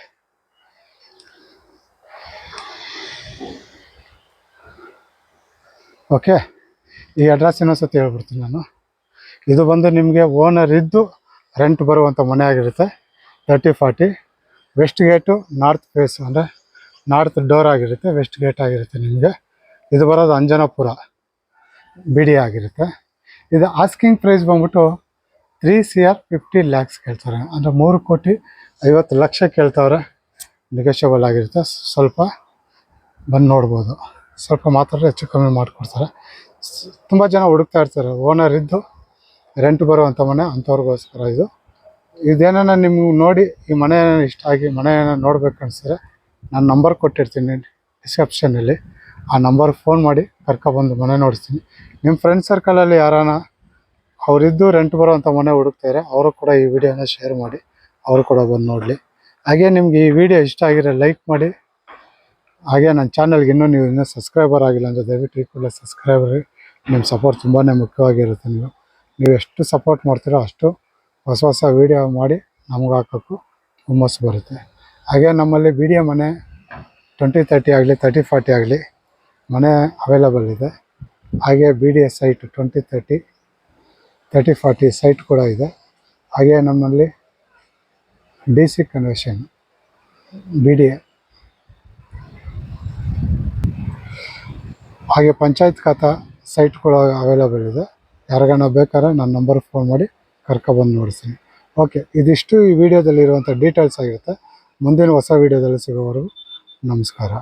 ಓಕೆ, ಈ ಅಡ್ರೆಸ್ ಇನ್ನೊಂದ್ಸತಿ ಹೇಳ್ಬಿಡ್ತೀನಿ ನಾನು. ಇದು ಬಂದು ನಿಮಗೆ ಓನರ್ ಇದ್ದು ರೆಂಟ್ ಬರುವಂಥ ಮನೆ ಆಗಿರುತ್ತೆ. 30-40 ವೆಸ್ಟ್ ಗೇಟು, ನಾರ್ತ್ ಫೇಸ್ ಅಂದರೆ ನಾರ್ತ್ ಡೋರ್ ಆಗಿರುತ್ತೆ, ವೆಸ್ಟ್ ಗೇಟ್ ಆಗಿರುತ್ತೆ ನಿಮಗೆ. ಇದು ಬರೋದು ಅಂಜನಾಪುರ BD ಆಗಿರುತ್ತೆ. ಇದು ಆಸ್ಕಿಂಗ್ ಪ್ರೈಸ್ ಬಂದ್ಬಿಟ್ಟು 3 CR 50 lakhs ಕೇಳ್ತಾರೆ. ಅಂದರೆ 3,50,00,000 ಕೇಳ್ತವ್ರೆ. ನೆಗೋಷಿಯಬಲ್ ಆಗಿರುತ್ತೆ. ಸ್ವಲ್ಪ ಬಂದು ನೋಡ್ಬೋದು, ಸ್ವಲ್ಪ ಮಾತ್ರ ಹೆಚ್ಚು ಕಮ್ಮಿ ಮಾಡಿಕೊಡ್ತಾರೆ. ತುಂಬ ಜನ ಹುಡುಕ್ತಾ ಇರ್ತಾರೆ ಓನರ್ ಇದ್ದು ರೆಂಟ್ ಬರುವಂಥ ಮನೆ, ಅಂಥವ್ರಿಗೋಸ್ಕರ ಇದು. ಇದೇನ ನಿಮ್ಗೆ ನೋಡಿ ಈ ಮನೆ ಇಷ್ಟ ಆಗಿ ಮನೆಯನ್ನು ನೋಡ್ಬೇಕು ಅನಿಸಿದ್ರೆ ನಾನು ನಂಬರ್ ಕೊಟ್ಟಿರ್ತೀನಿ ಡಿಸ್ಕ್ರಿಪ್ಷನಲ್ಲಿ. ಆ ನಂಬರ್ಗೆ ಫೋನ್ ಮಾಡಿ ಕರ್ಕೊಬಂದು ಮನೆ ನೋಡಿಸ್ತೀನಿ. ನಿಮ್ಮ ಫ್ರೆಂಡ್ ಸರ್ಕಲಲ್ಲಿ ಯಾರಾನ ಅವರಿದ್ದು ರೆಂಟ್ ಬರೋವಂಥ ಮನೆ ಹುಡುಕ್ತಾರೆ, ಅವರು ಕೂಡ ಈ ವಿಡಿಯೋನ ಶೇರ್ ಮಾಡಿ, ಅವರು ಕೂಡ ಬಂದು ನೋಡಲಿ. ಹಾಗೆ ನಿಮ್ಗೆ ಈ ವಿಡಿಯೋ ಇಷ್ಟ ಆಗಿರೋ ಲೈಕ್ ಮಾಡಿ, ಹಾಗೆ ನನ್ನ ಚಾನಲ್ಗೆ ಇನ್ನೂ ಸಬ್ಸ್ಕ್ರೈಬರ್ ಆಗಿಲ್ಲ ಅಂದರೆ ದಯವಿಟ್ಟು ಈ ಕೂಡಲೇ ಸಬ್ಸ್ಕ್ರೈಬರ್. ನಿಮ್ಮ ಸಪೋರ್ಟ್ ತುಂಬಾ ಮುಖ್ಯವಾಗಿರುತ್ತೆ. ನೀವು ಎಷ್ಟು ಸಪೋರ್ಟ್ ಮಾಡ್ತೀರೋ ಅಷ್ಟು ಹೊಸ ವೀಡಿಯೋ ಮಾಡಿ ನಮ್ಗೆ ಹಾಕೋಕ್ಕೂ ಹುಮ್ಮಸ್ಸು ಬರುತ್ತೆ. ಹಾಗೆ ನಮ್ಮಲ್ಲಿ ಬಿ ಡಿ ಎ ಮನೆ 20-30 ಆಗಲಿ 30-40 ಆಗಲಿ ಮನೆ ಅವೈಲಬಲ್ ಇದೆ. ಹಾಗೆ B D A site 20-30 30-40 site ಕೂಡ ಇದೆ. ಹಾಗೆ ನಮ್ಮಲ್ಲಿ D C conversion B D A, ಹಾಗೆ ಪಂಚಾಯತ್ ಖಾತಾ ಸೈಟ್ ಕೂಡ ಅವೈಲಬಲ್ ಇದೆ. ಯಾರಿಗಾನ ಬೇಕಾದ್ರೆ ನನ್ನ ನಂಬರ್ಗೆ ಫೋನ್ ಮಾಡಿ ಕರ್ಕೊಬಂದು ನೋಡಿಸ್ತೀನಿ. ಓಕೆ, ಇದಿಷ್ಟು ಈ ವಿಡಿಯೋದಲ್ಲಿರುವಂಥ ಡೀಟೇಲ್ಸ್ ಆಗಿರುತ್ತೆ. ಮುಂದಿನ ಹೊಸ ವೀಡಿಯೋದಲ್ಲಿ ಸಿಗೋವರೆಗೂ ನಮಸ್ಕಾರ.